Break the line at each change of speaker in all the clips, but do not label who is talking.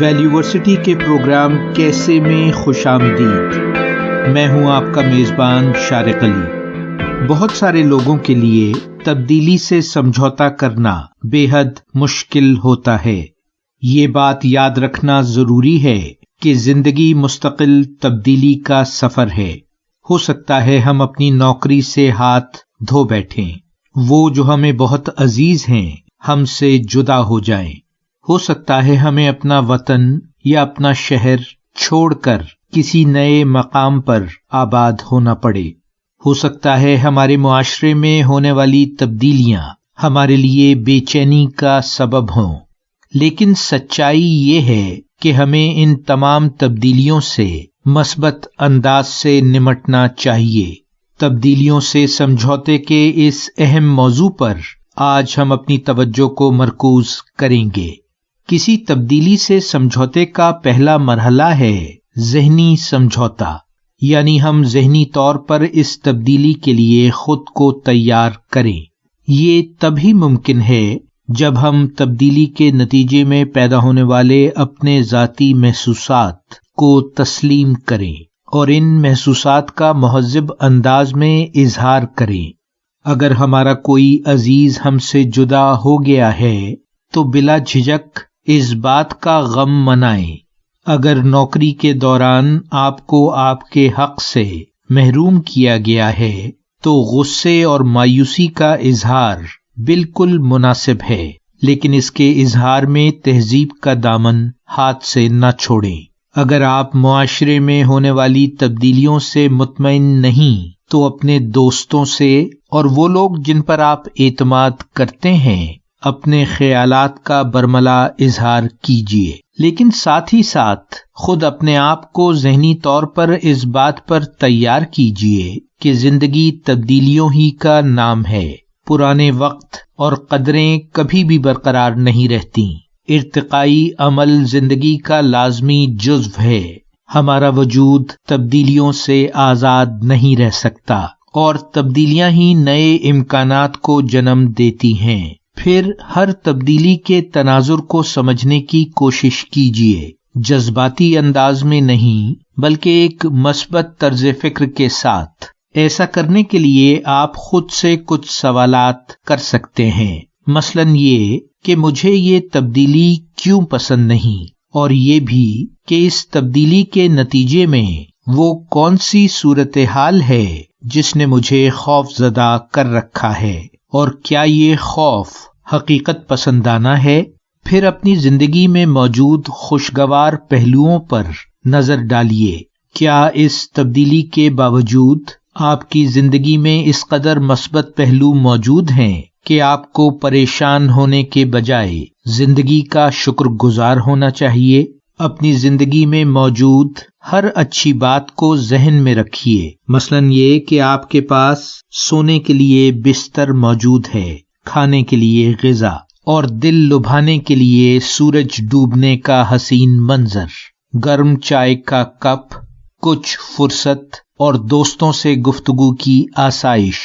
ویلیورسٹی کے پروگرام کیسے میں خوش آمدید۔ میں ہوں آپ کا میزبان شارق علی۔ بہت سارے لوگوں کے لیے تبدیلی سے سمجھوتا کرنا بے حد مشکل ہوتا ہے۔ یہ بات یاد رکھنا ضروری ہے کہ زندگی مستقل تبدیلی کا سفر ہے۔ ہو سکتا ہے ہم اپنی نوکری سے ہاتھ دھو بیٹھیں، وہ جو ہمیں بہت عزیز ہیں ہم سے جدا ہو جائیں۔ ہو سکتا ہے ہمیں اپنا وطن یا اپنا شہر چھوڑ کر کسی نئے مقام پر آباد ہونا پڑے۔ ہو سکتا ہے ہمارے معاشرے میں ہونے والی تبدیلیاں ہمارے لیے بے چینی کا سبب ہوں، لیکن سچائی یہ ہے کہ ہمیں ان تمام تبدیلیوں سے مثبت انداز سے نمٹنا چاہیے۔ تبدیلیوں سے سمجھوتے کے اس اہم موضوع پر آج ہم اپنی توجہ کو مرکوز کریں گے۔ کسی تبدیلی سے سمجھوتے کا پہلا مرحلہ ہے ذہنی سمجھوتا، یعنی ہم ذہنی طور پر اس تبدیلی کے لیے خود کو تیار کریں۔ یہ تبھی ممکن ہے جب ہم تبدیلی کے نتیجے میں پیدا ہونے والے اپنے ذاتی محسوسات کو تسلیم کریں اور ان محسوسات کا مہذب انداز میں اظہار کریں۔ اگر ہمارا کوئی عزیز ہم سے جدا ہو گیا ہے تو بلا جھجک اس بات کا غم منائیں۔ اگر نوکری کے دوران آپ کو آپ کے حق سے محروم کیا گیا ہے تو غصے اور مایوسی کا اظہار بالکل مناسب ہے، لیکن اس کے اظہار میں تہذیب کا دامن ہاتھ سے نہ چھوڑیں۔ اگر آپ معاشرے میں ہونے والی تبدیلیوں سے مطمئن نہیں تو اپنے دوستوں سے اور وہ لوگ جن پر آپ اعتماد کرتے ہیں اپنے خیالات کا برملا اظہار کیجیے، لیکن ساتھ ہی ساتھ خود اپنے آپ کو ذہنی طور پر اس بات پر تیار کیجیے کہ زندگی تبدیلیوں ہی کا نام ہے۔ پرانے وقت اور قدریں کبھی بھی برقرار نہیں رہتی۔ ارتقائی عمل زندگی کا لازمی جزو ہے۔ ہمارا وجود تبدیلیوں سے آزاد نہیں رہ سکتا اور تبدیلیاں ہی نئے امکانات کو جنم دیتی ہیں۔ پھر ہر تبدیلی کے تناظر کو سمجھنے کی کوشش کیجیے، جذباتی انداز میں نہیں بلکہ ایک مثبت طرز فکر کے ساتھ۔ ایسا کرنے کے لیے آپ خود سے کچھ سوالات کر سکتے ہیں، مثلاً یہ کہ مجھے یہ تبدیلی کیوں پسند نہیں، اور یہ بھی کہ اس تبدیلی کے نتیجے میں وہ کون سی صورتحال ہے جس نے مجھے خوف زدہ کر رکھا ہے، اور کیا یہ خوف حقیقت پسندانہ ہے۔ پھر اپنی زندگی میں موجود خوشگوار پہلوؤں پر نظر ڈالیے۔ کیا اس تبدیلی کے باوجود آپ کی زندگی میں اس قدر مثبت پہلو موجود ہیں کہ آپ کو پریشان ہونے کے بجائے زندگی کا شکر گزار ہونا چاہیے؟ اپنی زندگی میں موجود ہر اچھی بات کو ذہن میں رکھیے، مثلاً یہ کہ آپ کے پاس سونے کے لیے بستر موجود ہے، کھانے کے لیے غذا اور دل لبھانے کے لیے سورج ڈوبنے کا حسین منظر، گرم چائے کا کپ، کچھ فرصت اور دوستوں سے گفتگو کی آسائش۔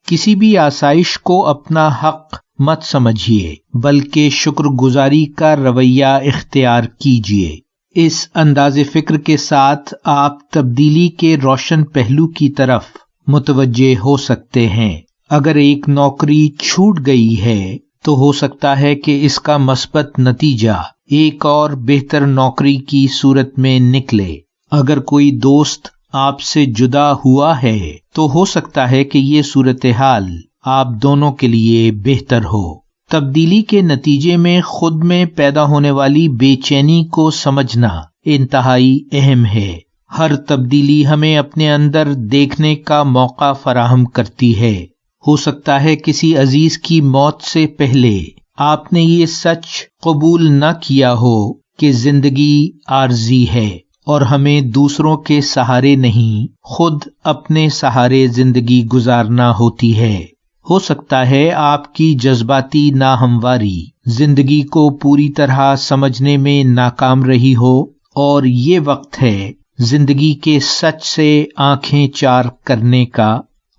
کسی بھی آسائش کو اپنا حق مت سمجھیے بلکہ شکر گزاری کا رویہ اختیار کیجیے۔ اس انداز فکر کے ساتھ آپ تبدیلی کے روشن پہلو کی طرف متوجہ ہو سکتے ہیں۔ اگر ایک نوکری چھوٹ گئی ہے تو ہو سکتا ہے کہ اس کا مثبت نتیجہ ایک اور بہتر نوکری کی صورت میں نکلے۔ اگر کوئی دوست آپ سے جدا ہوا ہے تو ہو سکتا ہے کہ یہ صورتحال آپ دونوں کے لیے بہتر ہو۔ تبدیلی کے نتیجے میں خود میں پیدا ہونے والی بے چینی کو سمجھنا انتہائی اہم ہے۔ ہر تبدیلی ہمیں اپنے اندر دیکھنے کا موقع فراہم کرتی ہے۔ ہو سکتا ہے کسی عزیز کی موت سے پہلے آپ نے یہ سچ قبول نہ کیا ہو کہ زندگی عارضی ہے اور ہمیں دوسروں کے سہارے نہیں خود اپنے سہارے زندگی گزارنا ہوتی ہے۔ ہو سکتا ہے آپ کی جذباتی ناہمواری زندگی کو پوری طرح سمجھنے میں ناکام رہی ہو، اور یہ وقت ہے زندگی کے سچ سے آنکھیں چار کرنے کا۔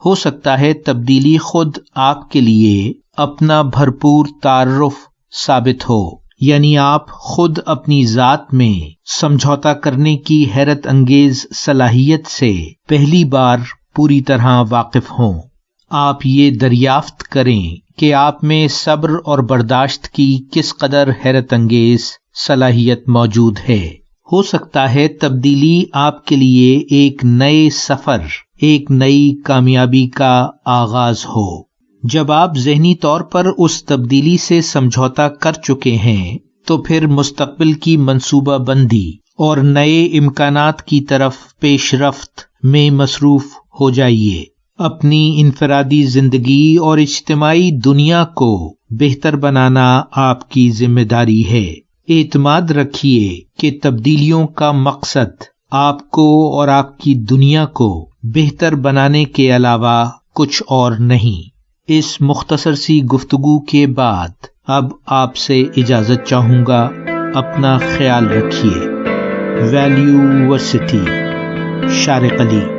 ہو سکتا ہے تبدیلی خود آپ کے لیے اپنا بھرپور تعارف ثابت ہو، یعنی آپ خود اپنی ذات میں سمجھوتا کرنے کی حیرت انگیز صلاحیت سے پہلی بار پوری طرح واقف ہوں۔ آپ یہ دریافت کریں کہ آپ میں صبر اور برداشت کی کس قدر حیرت انگیز صلاحیت موجود ہے۔ ہو سکتا ہے تبدیلی آپ کے لیے ایک نئے سفر، ایک نئی کامیابی کا آغاز ہو۔ جب آپ ذہنی طور پر اس تبدیلی سے سمجھوتا کر چکے ہیں تو پھر مستقبل کی منصوبہ بندی اور نئے امکانات کی طرف پیش رفت میں مصروف ہو جائیے۔ اپنی انفرادی زندگی اور اجتماعی دنیا کو بہتر بنانا آپ کی ذمہ داری ہے۔ اعتماد رکھیے کہ تبدیلیوں کا مقصد آپ کو اور آپ کی دنیا کو بہتر بنانے کے علاوہ کچھ اور نہیں۔ اس مختصر سی گفتگو کے بعد اب آپ سے اجازت چاہوں گا۔ اپنا خیال رکھیے۔ ویلیو ورسٹی، شارق علی۔